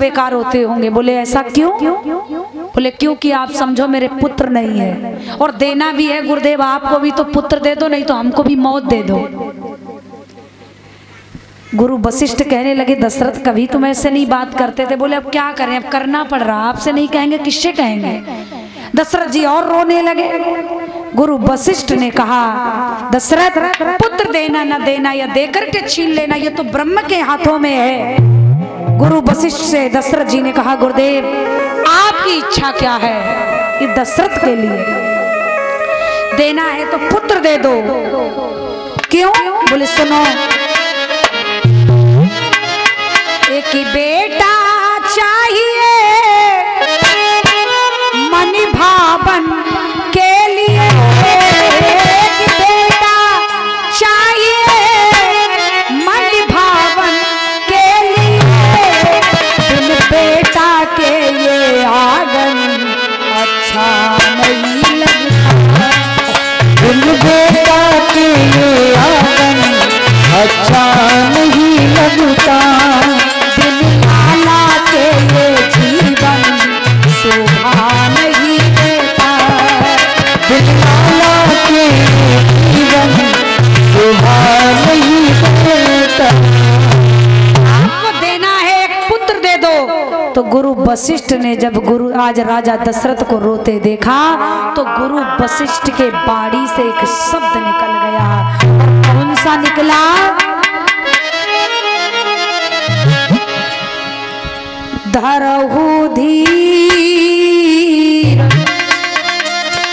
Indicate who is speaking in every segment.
Speaker 1: बेकार होते होंगे। बोले ऐसा क्यों? बोले क्योंकि आप समझो मेरे पुत्र नहीं है और देना भी है गुरुदेव, आपको भी तो पुत्र दे दो, नहीं तो हमको भी मौत दे दो। गुरु वशिष्ठ कहने लगे दशरथ कभी तुम ऐसे नहीं बात करते थे। बोले अब क्या करें, अब करना पड़ रहा, आपसे नहीं कहेंगे किससे कहेंगे। दशरथ जी और रोने लगे। गुरु वशिष्ठ ने कहा दशरथ पुत्र देना न देना या देकर के छीन लेना ये तो ब्रह्म के हाथों में है। गुरु वशिष्ठ से दशरथ जी ने कहा गुरुदेव आपकी इच्छा क्या है? ये दशरथ के लिए देना है तो पुत्र दे दो। क्यों? बोले सुनो, एक ही बेटा चाहिए मन भावन के लिए, एक बेटा चाहिए मन भावन के लिए, बिन बेटा के ये आंगन अच्छा नहीं लगता,
Speaker 2: बिन बेटा के ये आंगन अच्छा नहीं लगता,
Speaker 1: लाला के ये जीवन शोभा नहीं देता,
Speaker 2: लाला के जीवन शोभा नहीं देता।
Speaker 1: आपको देना है एक पुत्र दे दो। तो गुरु वशिष्ठ ने जब गुरु आज राजा दशरथ को रोते देखा तो गुरु वशिष्ठ के बाड़ी से एक शब्द निकल गया। कौन सा निकला? धरहु धीर।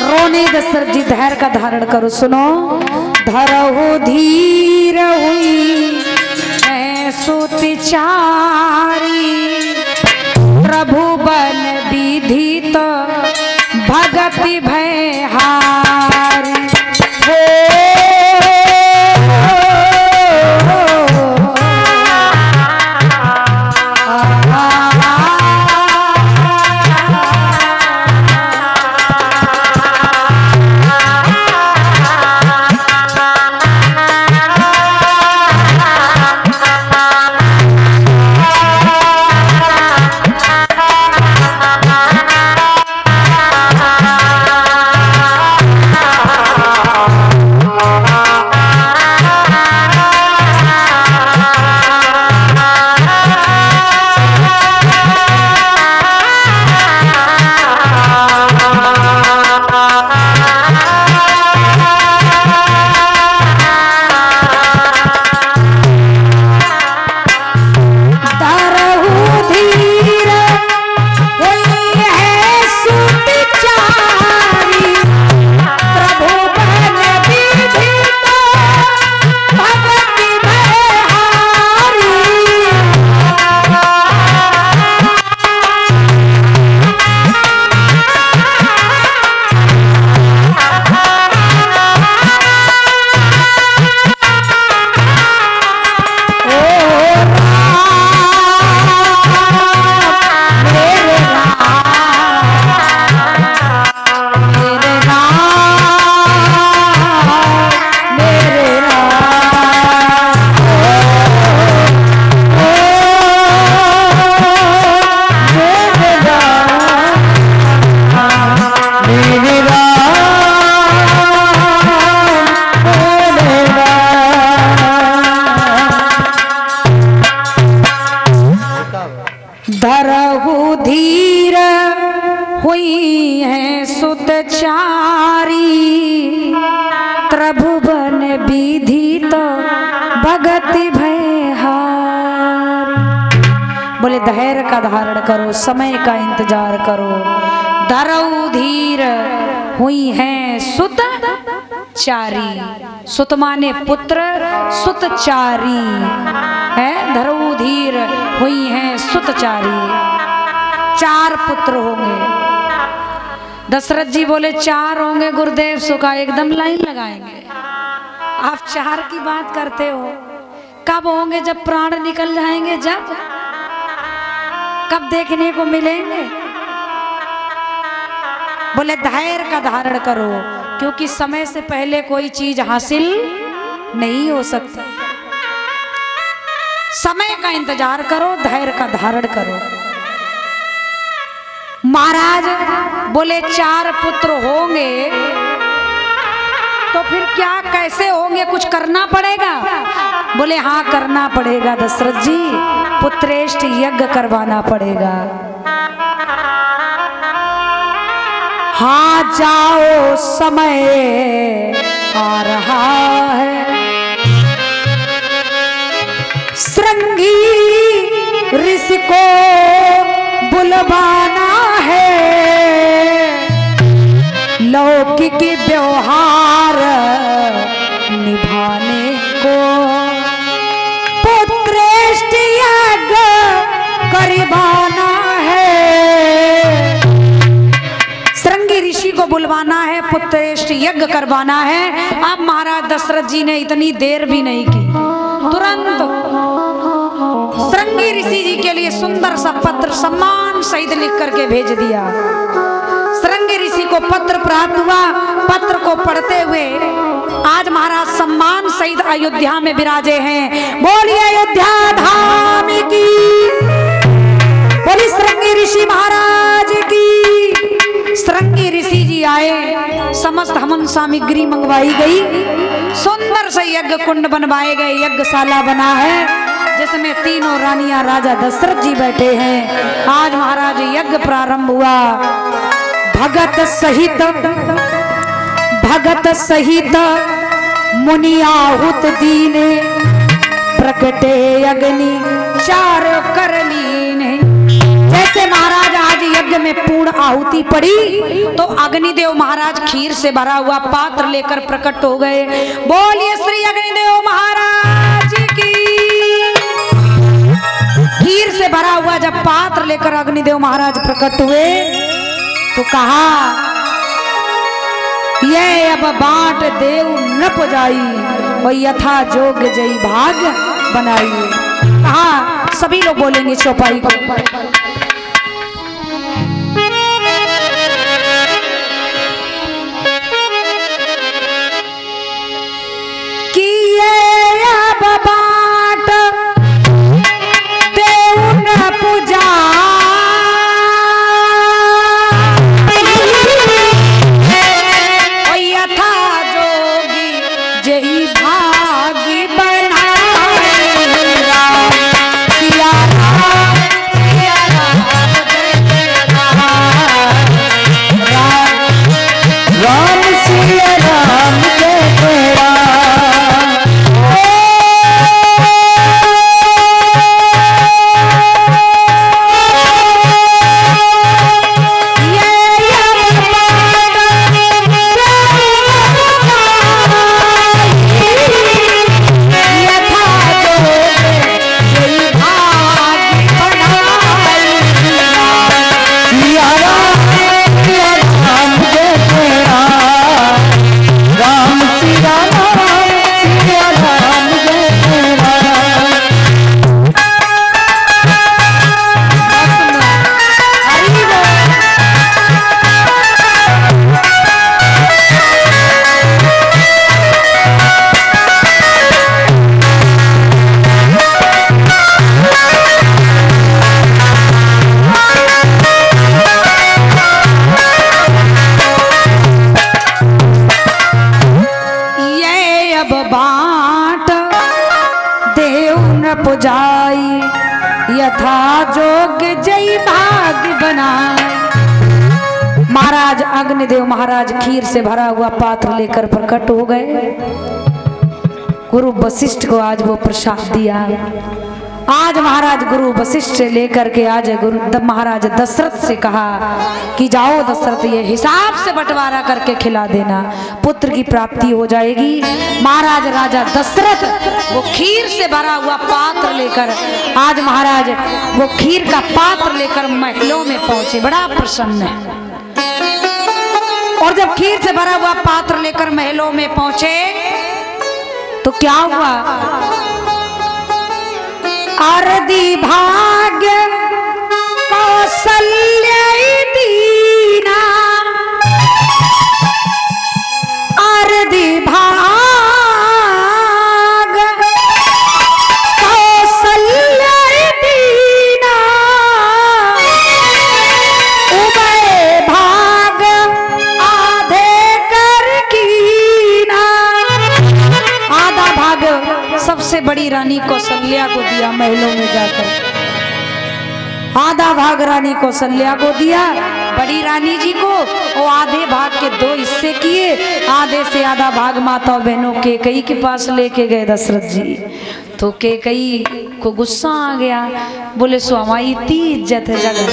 Speaker 1: रोने दशरथ जी धैर्य का धारण करो। सुनो, धरहु धीर हुई है सुतिचारी, प्रभु बन विधित भगति भयहारी। धरहु धीर हुई है सुतचारी, त्रिभुवन विधित भगति भयहारी। बोले धैर्य का धारण करो, समय का इंतजार करो। धरहु धीर हुई है सुतचारी, सुत माने पुत्र, सुतचारी है। धरहु धीर हुई है सुतचारी, 4 पुत्र होंगे। दशरथ जी बोले 4 होंगे गुरुदेव, सुखा एकदम लाइन लगाएंगे। आप 4 की बात करते हो, कब होंगे? जब प्राण निकल जाएंगे, जब कब देखने को मिलेंगे? बोले धैर्य का धारण करो, क्योंकि समय से पहले कोई चीज हासिल नहीं हो सकती। समय का इंतजार करो, धैर्य का धारण करो। महाराज बोले 4 पुत्र होंगे तो फिर क्या कैसे होंगे, कुछ करना पड़ेगा। बोले हाँ करना पड़ेगा दशरथ जी, पुत्रेष्ठ यज्ञ करवाना पड़ेगा। हाँ जाओ समय आ रहा है, श्रृंगी ऋषि को बुलवाना है, लौकिक व्यवहार निभाने को पुत्रेष्ठ यज्ञ करवाना है। श्रृंगी ऋषि को बुलवाना है, पुत्रेष्ठ यज्ञ करवाना है। अब महाराज दशरथ जी ने इतनी देर भी नहीं की, तुरंत श्रृंगी ऋषि जी के लिए सुंदर सा पत्र सम्मान सहित लिख करके भेज दिया। श्रृंगी ऋषि को पत्र प्राप्त हुआ। पत्र को पढ़ते हुए आज महाराज सम्मान सहित अयोध्या में विराजे हैं। बोलिए अयोध्या धाम की, बोलिए श्रृंगी ऋषि महाराज की। श्रृंगी ऋषि जी आए, समस्त हवन सामग्री मंगवाई गई, सुंदर से यज्ञ कुंड बनवाए गए, यज्ञशाला बना है जिसमें तीनों रानियां राजा दशरथ जी बैठे हैं। आज महाराज यज्ञ प्रारंभ हुआ। भगत सहित मुनि आहुत दीने, प्रकटे अग्नि 4 कर लीने। जैसे महाराज आज यज्ञ में पूर्ण आहुति पड़ी तो अग्निदेव महाराज खीर से भरा हुआ पात्र लेकर प्रकट हो गए। बोलिए श्री अग्निदेव महाराज की। खीर से भरा हुआ जब पात्र लेकर अग्निदेव महाराज प्रकट हुए तो कहा, ये अब बांट देव न पुजाई और यथा जोग जई भाग बनाई। कहा सभी लोग बोलेंगे चौपाई को। कि ये अब बांट देव न पुजाई यथा जोग जय भाग बनाए। महाराज अग्निदेव महाराज खीर से भरा हुआ पात्र लेकर प्रकट हो गए। गुरु वशिष्ठ को आज वो प्रसाद दिया। आज महाराज गुरु वशिष्ठ से लेकर के आज गुरु महाराज दशरथ से कहा कि जाओ दशरथ ये हिसाब से बंटवारा करके खिला देना, पुत्र की प्राप्ति हो जाएगी। महाराज राजा दशरथ वो खीर से भरा हुआ पात्र लेकर आज महाराज वो खीर का पात्र लेकर महलों में पहुंचे, बड़ा प्रसन्न है। और जब खीर से भरा हुआ पात्र लेकर महलों में पहुंचे तो क्या हुआ, आरदी भाग्य कौशल्य दीना, आरदी भाग्य कौशल्य दीना, उबे बड़ी रानी कौशल्या को दिया महलों में जाकर। आधा भाग रानी कौशल्या को दिया, बड़ी रानी जी को, और आधे भाग के 2 हिस्से किए, आधे से आधा भाग माता और बहनों केकई के पास लेके गए दशरथ जी। तो केकई को गुस्सा आ गया, बोले सो हमारी इतनी इज्जत है जगह,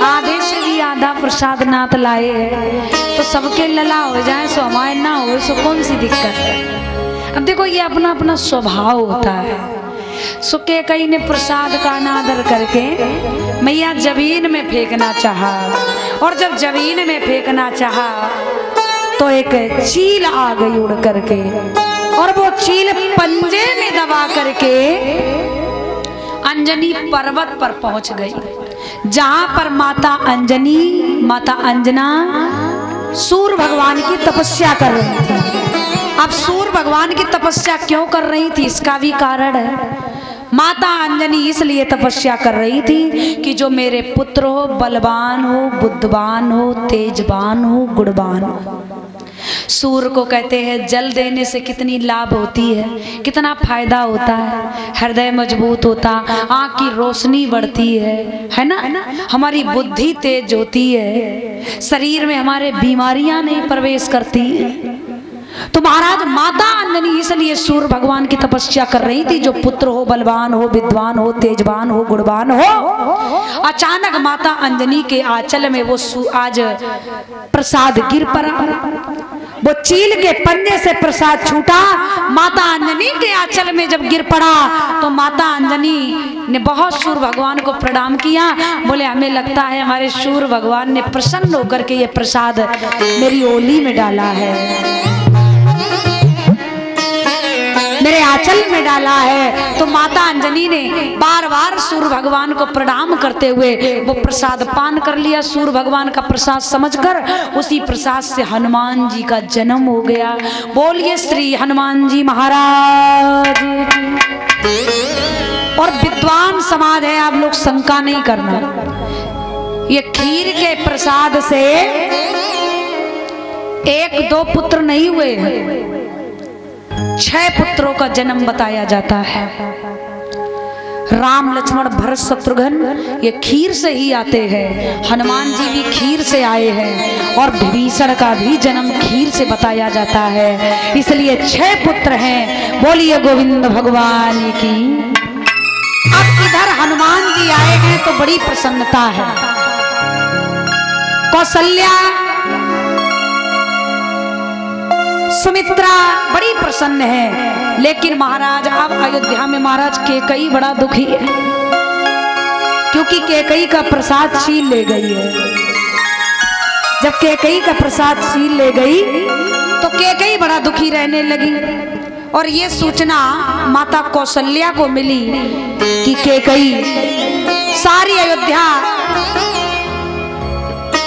Speaker 1: आधे से भी आधा प्रसाद नाथ लाए हैं, तो सबके लला हो जाए सो हमारे ना हो, सो कौन सी दिक्कत है। अब देखो ये अपना अपना स्वभाव होता है। सो केकई ने प्रसाद का अनादर करके मैया जमीन में फेंकना चाहा, और जब जमीन में फेंकना चाहा तो एक चील आ गई उड़ करके, और वो चील पंजे में दबा करके अंजनी पर्वत पर पहुंच गई, जहां पर माता अंजनी, माता अंजना सूर्य भगवान की तपस्या कर रही थी। अब सूर्य भगवान की तपस्या क्यों कर रही थी, इसका भी कारण है। माता अंजनी इसलिए तपस्या कर रही थी कि जो मेरे पुत्र हो, बलवान हो, बुद्धवान हो, तेजवान हो, गुणवान हो। सूर्य को कहते हैं जल देने से कितनी लाभ होती है, कितना फायदा होता है, हृदय मजबूत होता, आँख की रोशनी बढ़ती है ना, हमारी बुद्धि तेज होती है, शरीर में हमारे बीमारियां नहीं प्रवेश करती। तो महाराज माता अंजनी इसलिए सूर्य भगवान की तपस्या कर रही थी, जो पुत्र हो, बलवान हो, विद्वान हो, तेजवान हो, गुणवान हो। अचानक माता अंजनी के आंचल में वो आज प्रसाद गिर पड़ा, वो चील के पंजे से प्रसाद छूटा, माता अंजनी के आंचल में जब गिर पड़ा तो माता अंजनी ने बहुत सूर्य भगवान को प्रणाम किया, बोले हमें लगता है हमारे सूर्य भगवान ने प्रसन्न होकर के ये प्रसाद मेरी ओली में डाला है, मेरे आंचल में डाला है। तो माता अंजनी ने बार बार सूर्य भगवान को प्रणाम करते हुए वो प्रसाद पान कर लिया, सूर्य भगवान का प्रसाद समझकर। उसी प्रसाद से हनुमान जी का जन्म हो गया। बोलिए श्री हनुमान जी महाराज। और विद्वान समाज है, आप लोग शंका नहीं करना, ये खीर के प्रसाद से 1-2 पुत्र नहीं हुए, 6 पुत्रों का जन्म बताया जाता है। राम लक्ष्मण भरत शत्रुघ्न ये खीर से ही आते हैं, हनुमान जी भी खीर से आए हैं, और विभीषण का भी जन्म खीर से बताया जाता है, इसलिए 6 पुत्र हैं। बोलिए गोविंद भगवान की। अब इधर हनुमान जी आए हैं तो बड़ी प्रसन्नता है। कौशल्या, सुमित्रा बड़ी प्रसन्न है, लेकिन महाराज अब अयोध्या में महाराज केकई बड़ा दुखी है, क्योंकि केकई का प्रसाद छीन ले गई है। जब केकई का प्रसाद छीन ले गई तो केकई बड़ा दुखी रहने लगी, और ये सूचना माता कौशल्या को मिली कि केकई सारी अयोध्या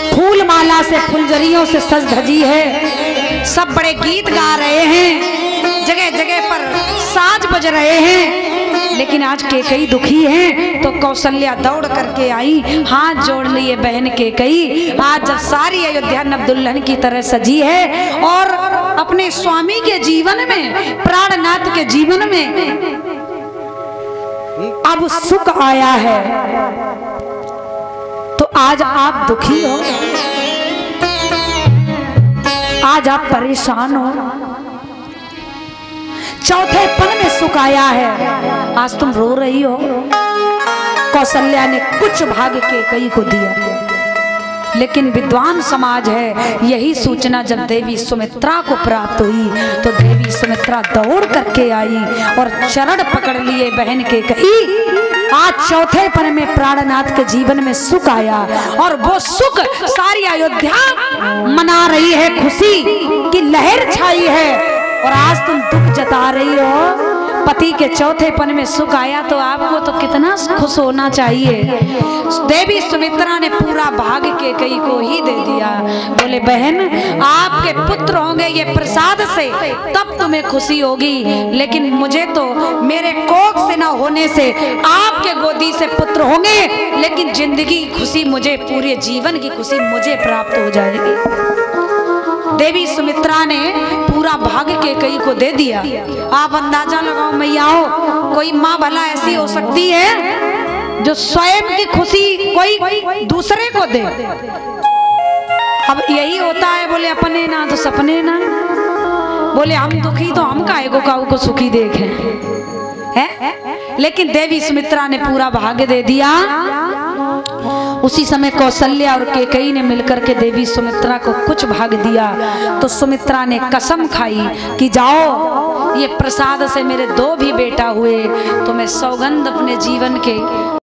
Speaker 1: फूल माला से, फुलझड़ियों से सज धजी है, सब बड़े गीत गा रहे हैं, जगह जगह पर साज बज रहे हैं, लेकिन आज केकई दुखी हैं। तो कौशल्या दौड़ करके आई, हाथ जोड़ लिए बहन केकई, आज जब सारी अयोध्या नव दुल्हन की तरह सजी है और अपने स्वामी के जीवन में, प्राणनाथ के जीवन में अब सुख आया है, तो आज आप दुखी हो, आज आप परेशान हो, चौथे पन में सुख आया है, आज तुम रो रही हो। कौशल्या ने कुछ भाग केकई को दिया, लेकिन विद्वान समाज है, यही सूचना जब देवी सुमित्रा को प्राप्त हुई तो देवी सुमित्रा दौड़ करके आई और चरण पकड़ लिए बहन केकई। आज चौथे पन में प्राणनाथ के जीवन में सुख आया, और वो सुख सारी अयोध्या मना रही है, खुशी की लहर छाई है, और आज तुम दुख जता रही हो। पति के चौथे पन में सुख आया तो आपको तो कितना खुश होना चाहिए। देवी सुमित्रा ने पूरा भाग केकई को ही दे दिया, बोले बहन आपके पुत्र होंगे ये प्रसाद से, तब तुम्हें खुशी होगी, लेकिन मुझे तो मेरे कोख से न होने से आपके गोदी से पुत्र होंगे, लेकिन जिंदगी खुशी मुझे, पूरे जीवन की खुशी मुझे प्राप्त हो जाएगी। देवी सुमित्रा ने पूरा भाग कैकेयी को दे दिया। आप अंदाजा लगाओ मैयाओ, कोई माँ भला ऐसी हो सकती है जो स्वयं की खुशी कोई दूसरे को दे? अब यही होता है, बोले अपने ना तो सपने ना, बोले हम दुखी तो हम काहे को सुखी देखें है? लेकिन देवी सुमित्रा ने पूरा भाग्य दे दिया। उसी समय कौशल्या और कैकेयी ने मिलकर के देवी सुमित्रा को कुछ भाग दिया। तो सुमित्रा ने कसम खाई कि जाओ, ये प्रसाद से मेरे 2 भी बेटा हुए तो मैं सौगंध अपने जीवन के